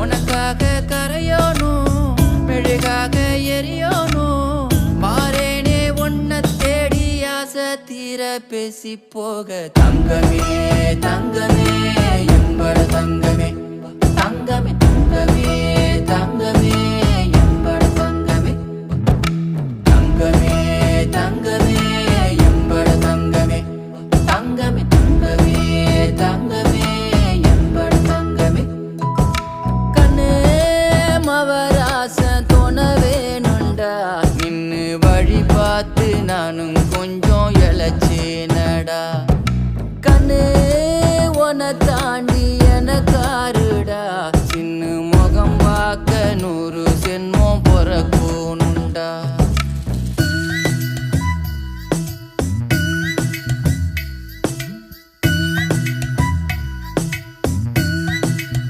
உனக்காக கரையோனும் மெழுகாக எரியோனும் மாறேனே உன்னை தேடி ஆசை தீர பேசி போக தங்கமே தங்கமே என்பட தங்கமே